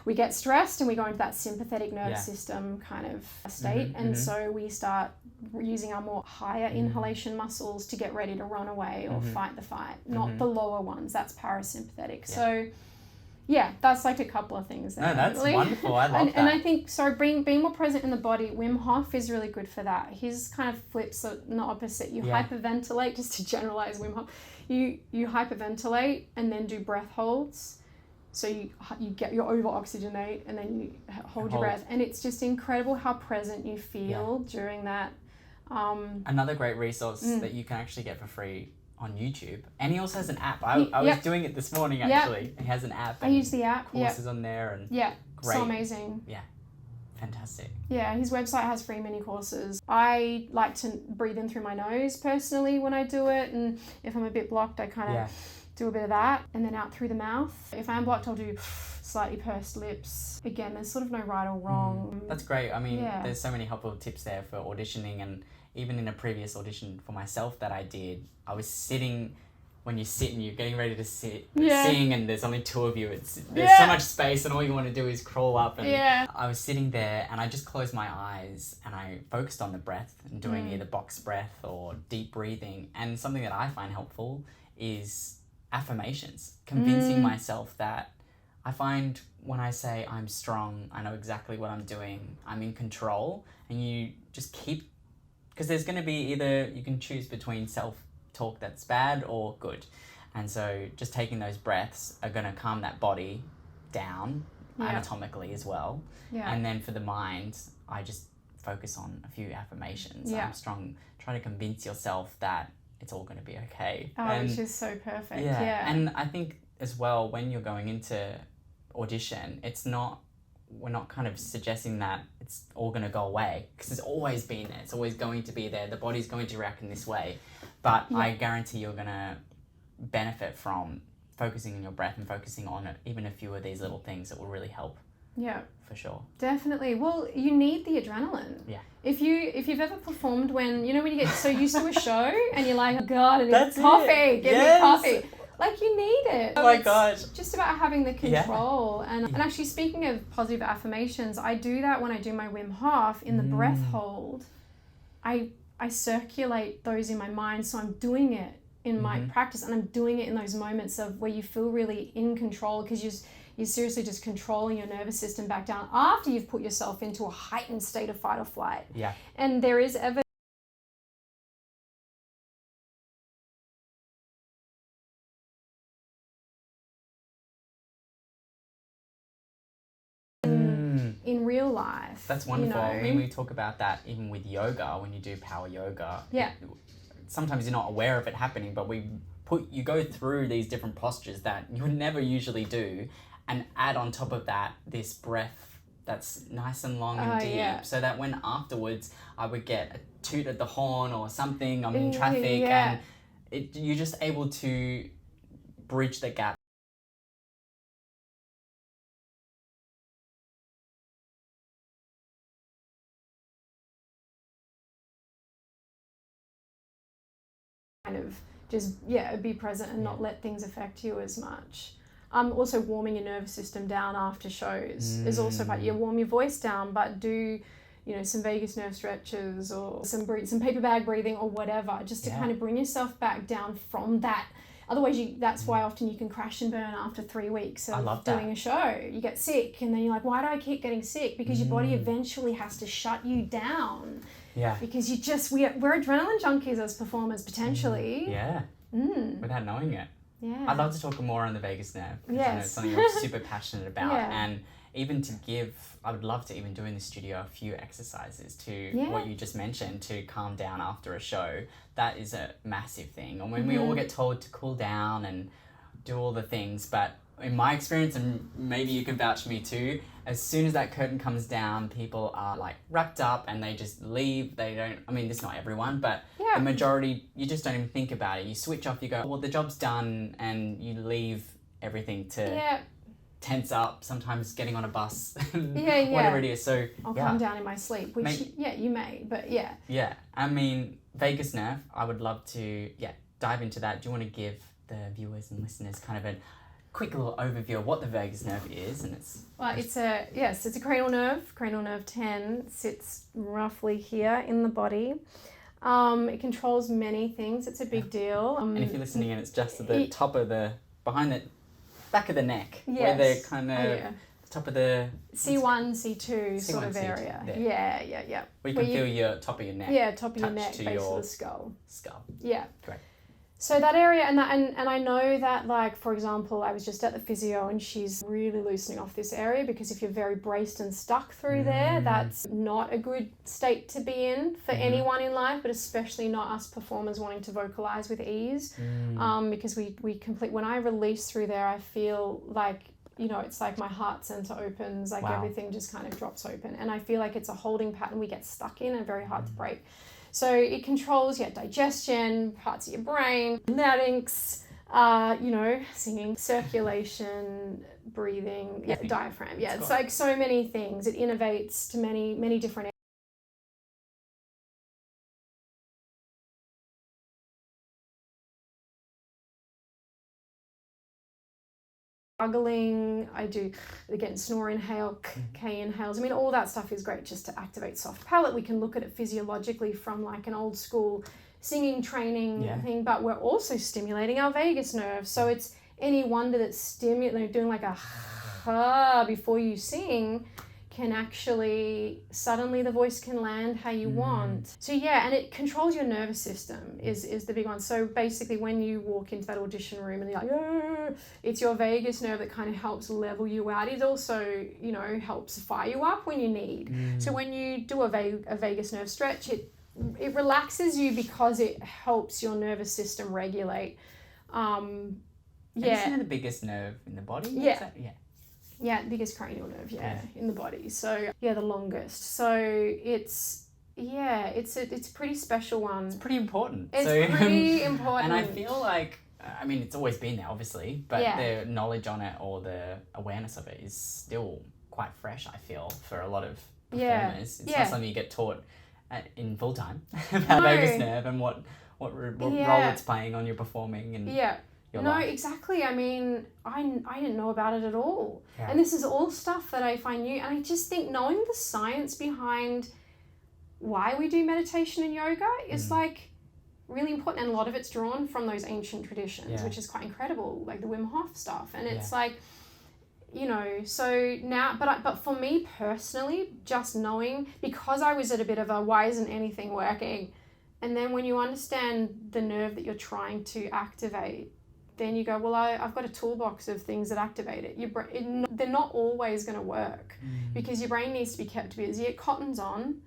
we get stressed and we go into that sympathetic nervous system kind of state. And so we start using our more higher inhalation muscles to get ready to run away or fight the fight. Not the lower ones. That's parasympathetic. So that's like a couple of things there. No, that's wonderful. I love that. And I think, being more present in the body, Wim Hof is really good for that. His kind of flips the opposite. You hyperventilate, just to generalize Wim Hof. You hyperventilate and then do breath holds. So you over oxygenate and then you hold your breath. And it's just incredible how present you feel during that. Another great resource that you can actually get for free on YouTube, and he also has an app. I was doing it this morning actually. He has an app. I use the app. Courses on there and great. So amazing. Yeah, fantastic. Yeah, his website has free mini courses. I like to breathe in through my nose personally when I do it, and if I'm a bit blocked, I kind of do a bit of that, and then out through the mouth. If I'm blocked, I'll do slightly pursed lips. Again, there's sort of no right or wrong. That's great. I mean, there's so many helpful tips there for auditioning, and even in a previous audition for myself that I did, I was sitting, when you sit and you're getting ready to sing, and there's only 2 of you, there's so much space and all you want to do is crawl up, and I was sitting there and I just closed my eyes and I focused on the breath and doing either box breath or deep breathing. And something that I find helpful is affirmations, convincing myself that I find when I say I'm strong, I know exactly what I'm doing, I'm in control, and you just keep, because there's going to be either, you can choose between self-talk that's bad or good. And so just taking those breaths are going to calm that body down anatomically as well. Yeah. And then for the mind, I just focus on a few affirmations. Yeah. I'm strong, trying to convince yourself that it's all going to be okay. Oh, which is so perfect. Yeah. Yeah. And I think as well, when you're going into audition, we're not kind of suggesting that it's all going to go away, because it's always been there. It's always going to be there. The body's going to react in this way. But I guarantee you're going to benefit from focusing on your breath and focusing on even a few of these little things that will really help. Yeah. For sure. Definitely. Well, you need the adrenaline. Yeah. If you've ever performed when you get so used to a show and you're like, oh God, I need coffee. Give me coffee. Like, you need it. Oh my gosh. Just about having the control. Yeah. And actually, speaking of positive affirmations, I do that when I do my Wim Hof in the breath hold. I circulate those in my mind, so I'm doing it in my practice, and I'm doing it in those moments of where you feel really in control, because you're seriously just controlling your nervous system back down after you've put yourself into a heightened state of fight or flight. Yeah. And there is evidence in real life. That's wonderful. I mean, we talk about that even with yoga, when you do power yoga. Yeah. Sometimes you're not aware of it happening, but you go through these different postures that you would never usually do, and add on top of that this breath that's nice and long and deep, so that when afterwards I would get a toot at the horn or something, I'm in traffic, and you're just able to bridge the gap. Kind of just be present and not let things affect you as much. Also warming your nervous system down after shows is also part. You warm your voice down, but do some vagus nerve stretches or some paper bag breathing or whatever, just to kind of bring yourself back down from that. Otherwise, that's why often you can crash and burn after 3 weeks of doing a show. You get sick, and then you're like, why do I keep getting sick? Because your body eventually has to shut you down. Yeah. Because we're adrenaline junkies as performers, potentially. Yeah. Without knowing it. Yeah. I'd love to talk more on the vagus nerve. Yes. It's something you're super passionate about. Yeah. And even I would love to even do in the studio a few exercises to what you just mentioned, to calm down after a show. That is a massive thing. And when we all get told to cool down and do all the things, but in my experience, and maybe you can vouch for me too, as soon as that curtain comes down, people are like wrapped up and they just leave. They don't, I mean, this is not everyone, but the majority, you just don't even think about it. You switch off, you go, well, the job's done, and you leave everything to tense up, sometimes getting on a bus, whatever it is. So I'll calm down in my sleep, which you may, but yeah. Yeah, I mean, vagus nerve, I would love to dive into that. Do you want to give the viewers and listeners kind of a quick little overview of what the vagus nerve is? And it's a cranial nerve 10, sits roughly here in the body. It controls many things. It's a big deal. And if you're listening and it's just at the top of behind the back of the neck, where they're kind of top of the C1, C2 sort of area. Yeah. Where you can feel your top of your neck. Yeah, top of your neck, base of the skull. Yeah. Great. So that area, and I know that, like, for example, I was just at the physio and she's really loosening off this area, because if you're very braced and stuck through there, that's not a good state to be in for anyone in life, but especially not us performers wanting to vocalize with ease. Because when I release through there, I feel like, it's like my heart center opens, like everything just kind of drops open. And I feel like it's a holding pattern we get stuck in and very hard to break. So it controls digestion, parts of your brain, larynx, singing, circulation, breathing, diaphragm. Yeah, it's like so many things. It innovates to many, many different areas. Gargling, I do, again, snore inhale, K inhales. I mean, all that stuff is great just to activate soft palate. We can look at it physiologically from like an old school singing training thing, but we're also stimulating our vagus nerve. So it's any wonder that doing like a ha before you sing can actually, suddenly the voice can land how you want. So yeah, and it controls your nervous system is the big one. So basically when you walk into that audition room and you're like, oh, it's your vagus nerve that kind of helps level you out. It also, you know, helps fire you up when you need. So when you do a vagus nerve stretch, it relaxes you because it helps your nervous system regulate. Isn't it the biggest nerve in the body? Yeah. Yeah, biggest cranial nerve, in the body. So the longest. So it's a pretty special one. It's pretty important. It's pretty important. And I feel like, I mean, it's always been there, obviously, but the knowledge on it or the awareness of it is still quite fresh, I feel, for a lot of performers. It's not something you get taught in full time about vagus nerve and what role it's playing on your performing and your life. Exactly. I mean, I didn't know about it at all. Yeah. And this is all stuff that I find new. And I just think knowing the science behind why we do meditation and yoga is like really important. And a lot of it's drawn from those ancient traditions, which is quite incredible, like the Wim Hof stuff. And it's like, you know, so now, but for me personally, just knowing, because I was at a bit of a why isn't anything working, and then when you understand the nerve that you're trying to activate, then you go, well, I've got a toolbox of things that activate it. They're not always going to work because your brain needs to be kept busy. It cottons on.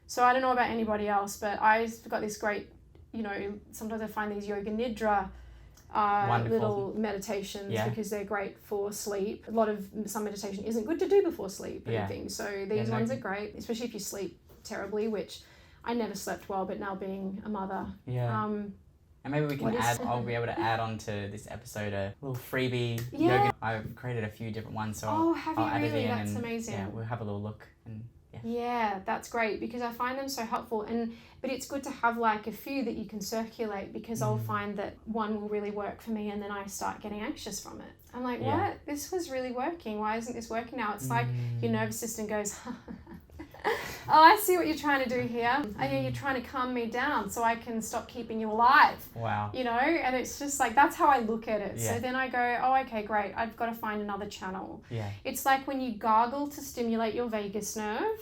So I don't know about anybody else, but I've got this great, you know, sometimes I find these yoga nidra little meditations because they're great for sleep. Some meditation isn't good to do before sleep and things. So these ones are great, especially if you sleep terribly, which I never slept well, but now being a mother. And maybe we can I'll be able to add on to this episode a little freebie yoga. I've created a few different ones, so I'll add it in. That's amazing. Yeah, we'll have a little look. And that's great because I find them so helpful. But it's good to have like a few that you can circulate because I'll find that one will really work for me and then I start getting anxious from it. I'm like, what? This was really working. Why isn't this working now? It's like your nervous system goes, oh, I see what you're trying to do here. You're trying to calm me down so I can stop keeping you alive. Wow. You know, and it's just like, that's how I look at it. Yeah. So then I go, oh, okay, great. I've got to find another channel. Yeah. It's like when you gargle to stimulate your vagus nerve,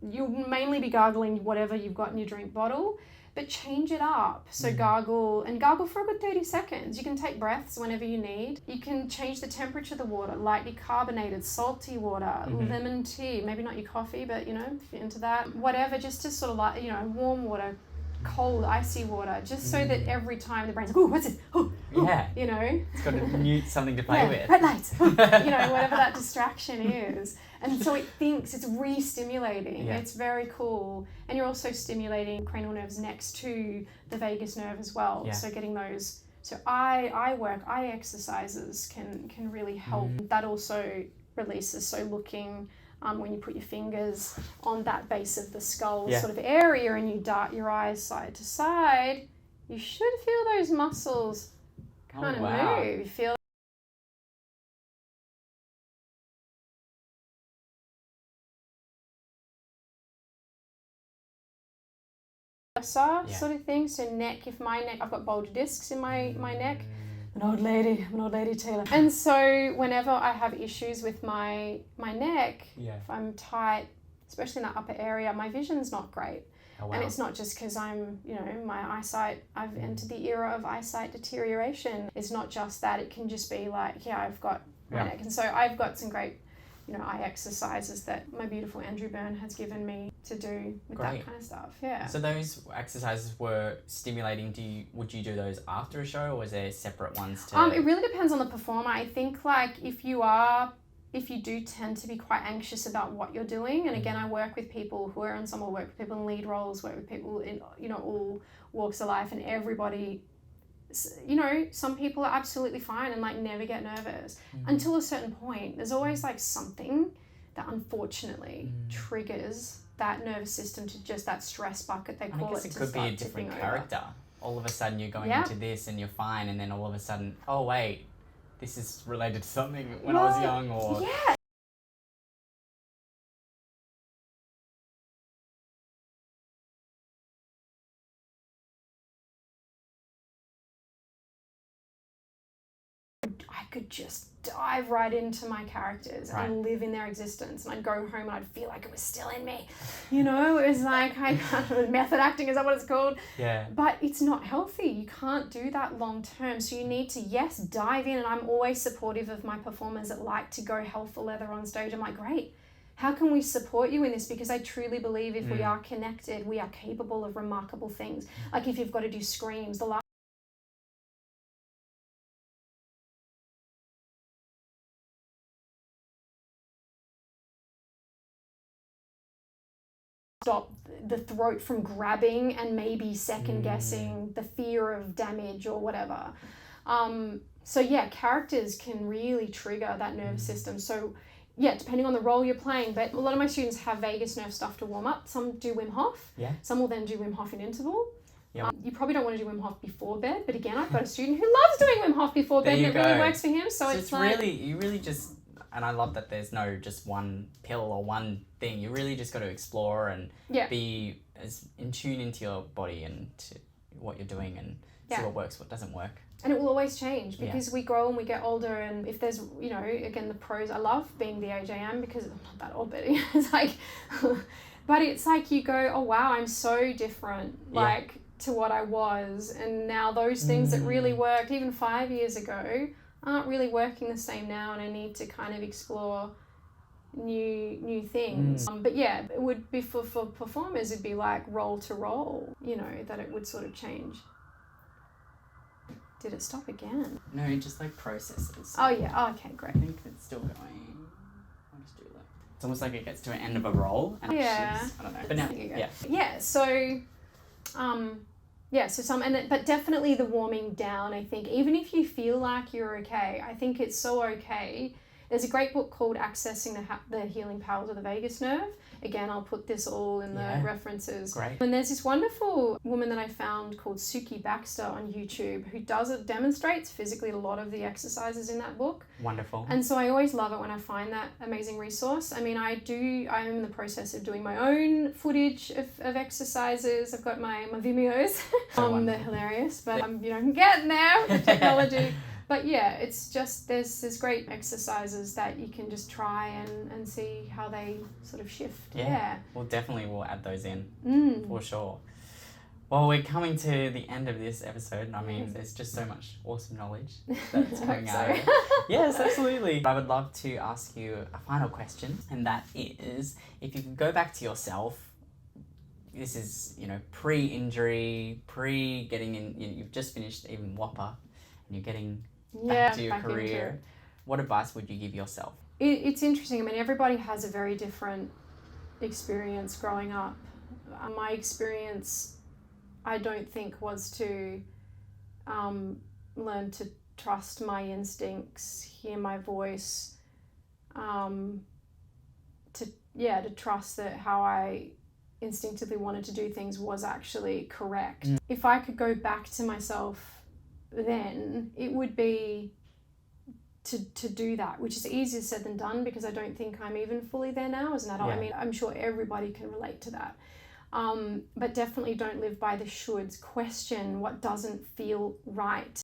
you'll mainly be gargling whatever you've got in your drink bottle, but change it up. So gargle for a good 30 seconds. You can take breaths whenever you need. You can change the temperature of the water, lightly carbonated, salty water, lemon tea, maybe not your coffee, but you know, if you're into that, whatever, just to sort of like, you know, warm water, cold, icy water, just so that every time the brain's like, oh, what's it? Oh, you know. It's got something to play with. Red lights, you know, whatever that distraction is. And so it thinks it's re-stimulating. It's very cool. And you're also stimulating cranial nerves next to the vagus nerve as well. Yeah. So getting those. So eye exercises can really help. That also releases. So looking when you put your fingers on that base of the skull sort of area and you dart your eyes side to side, you should feel those muscles kind of move. You feel sort of thing. So neck, if my neck, I've got bulge discs in my neck. I'm an old lady Taylor. And so whenever I have issues with my neck, if I'm tight, especially in that upper area, my vision's not great. Oh, wow. And it's not just because I'm, you know, my eyesight, I've entered the era of eyesight deterioration. It's not just that, it can just be like, I've got my neck. And so I've got some great, you know, eye exercises that my beautiful Andrew Byrne has given me to do with that kind of stuff. Yeah. So those exercises were stimulating. Would you do those after a show, or is there separate ones to? It really depends on the performer. I think like if you do tend to be quite anxious about what you're doing, and again, I work with people who are ensemble, work with people in lead roles, work with people in, you know, all walks of life, and everybody. You know, some people are absolutely fine and like never get nervous until a certain point. There's always like something that unfortunately triggers that nervous system to just that stress bucket they call it. I guess it could be a different character. All of a sudden you're going into this and you're fine, and then all of a sudden, oh wait, this is related to something when I was young, or could just dive right into my characters and live in their existence. And I'd go home and I'd feel like it was still in me. You know, it was like, method acting, is that what it's called? Yeah. But it's not healthy. You can't do that long term. So you need to, yes, dive in. And I'm always supportive of my performers that like to go hell for leather on stage. I'm like, great. How can we support you in this? Because I truly believe if we are connected, we are capable of remarkable things. Like if you've got to do screams, the last stop the throat from grabbing and maybe second guessing the fear of damage or whatever. So yeah, characters can really trigger that nervous system. So yeah, depending on the role you're playing, but a lot of my students have vagus nerve stuff to warm up. Some do Wim Hof. Yeah. Some will then do Wim Hof in interval. Yep. You probably don't want to do Wim Hof before bed, but again, I've got a student who loves doing Wim Hof before bed and it really works for him. So it's like... you really just, and I love that there's no just one pill or one thing. You really just got to explore and be as in tune into your body and to what you're doing and see what works, what doesn't work. And it will always change because we grow and we get older, and if there's, you know, again, the pros, I love being the age I am because I'm not that old, but it's like, but it's like you go, oh wow, I'm so different, like to what I was, and now those things that really worked even 5 years ago aren't really working the same now, and I need to kind of explore new things. But yeah, it would be for performers, it'd be like role to role, you know, that it would sort of change. Did it stop again? No, it just like processes. Oh yeah, oh, okay, great. I think it's still going. I'll just do that. It's almost like it gets to an end of a role and I don't know. But now, so so some, but definitely the warming down, I think, even if you feel like you're okay, I think it's so okay. There's a great book called Accessing the Healing Powers of the Vagus Nerve. Again, I'll put this all in the references. Great. And there's this wonderful woman that I found called Suki Baxter on YouTube who demonstrates physically a lot of the exercises in that book. Wonderful. And so I always love it when I find that amazing resource. I mean, I'm in the process of doing my own footage of exercises. I've got my Vimeos. They're hilarious, but I'm getting there with the technology. But yeah, it's just, there's great exercises that you can just try and see how they sort of shift. Yeah. We'll add those in for sure. Well, we're coming to the end of this episode. I mean, there's just so much awesome knowledge that's coming out of it. Yes, absolutely. I would love to ask you a final question, and that is, if you could go back to yourself, this is, pre-injury, pre-getting in, you've just finished even Whopper, and you're getting back to your career. What advice would you give yourself? It's interesting. I mean, everybody has a very different experience growing up. My experience, I don't think, was to learn to trust my instincts, hear my voice, to trust that how I instinctively wanted to do things was actually correct. If I could go back to myself then, it would be to do that, which is easier said than done because I don't think I'm even fully there now as an adult. I mean, I'm sure everybody can relate to that. But definitely don't live by the shoulds. Question what doesn't feel right.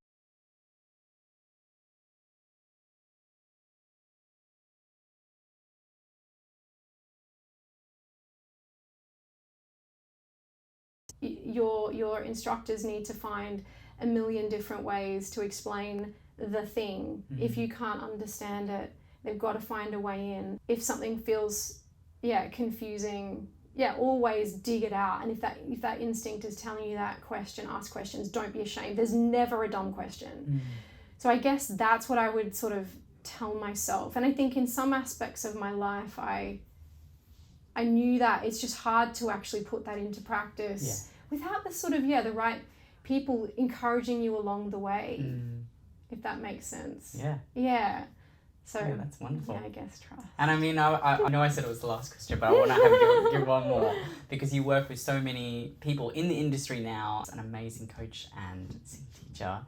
Your instructors need to find a million different ways to explain the thing. If you can't understand it, they've got to find a way in. If something feels confusing, always dig it out. And if that instinct is telling you that, ask questions. Don't be ashamed. There's never a dumb question. So I guess that's what I would sort of tell myself. And I think in some aspects of my life, I knew that it's just hard to actually put that into practice without the sort of the right people encouraging you along the way, if that makes sense. So that's wonderful. I guess trust. And I mean, I know I said it was the last question, but I want to give one more, because you work with so many people in the industry now. An amazing coach and singing teacher.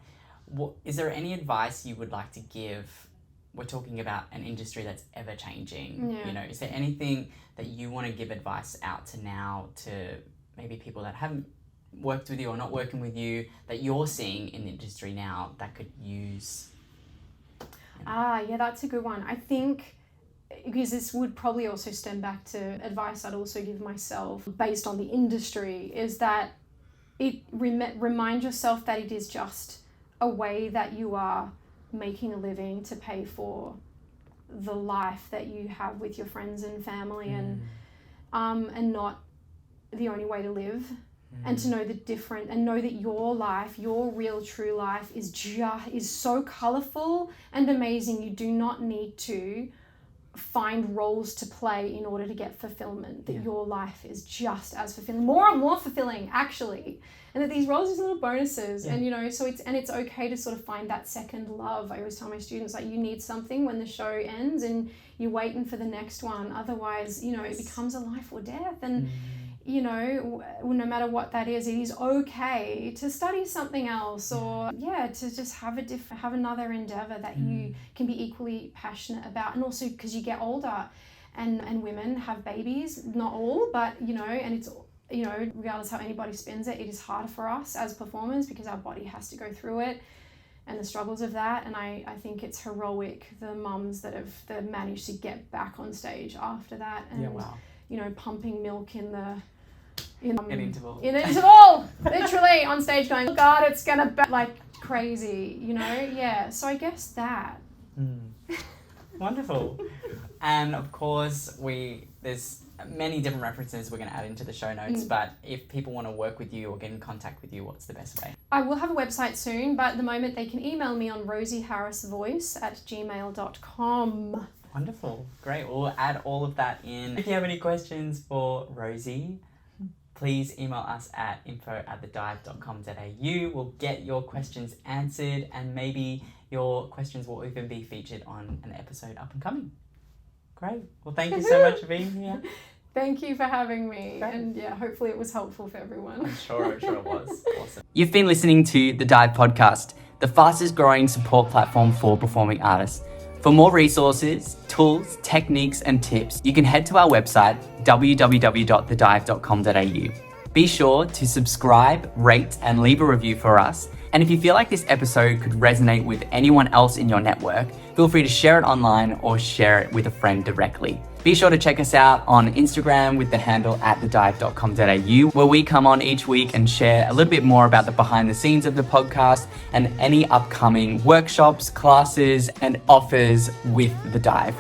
Is there any advice you would like to give? We're talking about an industry that's ever changing. Is there anything that you want to give advice out to now to maybe people that haven't worked with you or not working with you, that you're seeing in the industry now that could use Yeah, that's a good one. I think, because this would probably also stem back to advice I'd also give myself based on the industry, is that remind yourself that it is just a way that you are making a living to pay for the life that you have with your friends and family, and not the only way to live. And to know the different, and know that your life, your real true life is so colorful and amazing. You do not need to find roles to play in order to get fulfillment. That your life is just as fulfilling, more and more fulfilling actually. And that these roles are little bonuses. And so it's okay to sort of find that second love. I always tell my students, like, you need something when the show ends and you're waiting for the next one. Otherwise, it becomes a life or death. And no matter what that is, it is okay to study something else, or to just have another endeavor that you can be equally passionate about. And also because you get older, and women have babies, not all, but and it's regardless how anybody spins it, it is harder for us as performers because our body has to go through it and the struggles of that. And I think it's heroic, the mums that have managed to get back on stage after that, and pumping milk in interval, literally on stage going, oh God, it's gonna be like crazy, so I guess that. Wonderful. And of course there's many different references we're going to add into the show notes, but if people want to work with you or get in contact with you, what's the best way? I will have a website soon, but at the moment they can email me on rosieharrisvoice@gmail.com. Wonderful. Great. We'll add all of that in. If you have any questions for Rosie, please email us at info@thedive.com.au. We'll get your questions answered, and maybe your questions will even be featured on an episode up and coming. Great. Well, thank you so much for being here. Thank you for having me. Great. And hopefully it was helpful for everyone. I'm sure it was. Awesome. You've been listening to The Dive Podcast, the fastest growing support platform for performing artists. For more resources, tools, techniques, and tips, you can head to our website, www.thedive.com.au. Be sure to subscribe, rate, and leave a review for us. And if you feel like this episode could resonate with anyone else in your network, feel free to share it online or share it with a friend directly. Be sure to check us out on Instagram with the handle @thedive.com.au, where we come on each week and share a little bit more about the behind the scenes of the podcast and any upcoming workshops, classes, and offers with The Dive.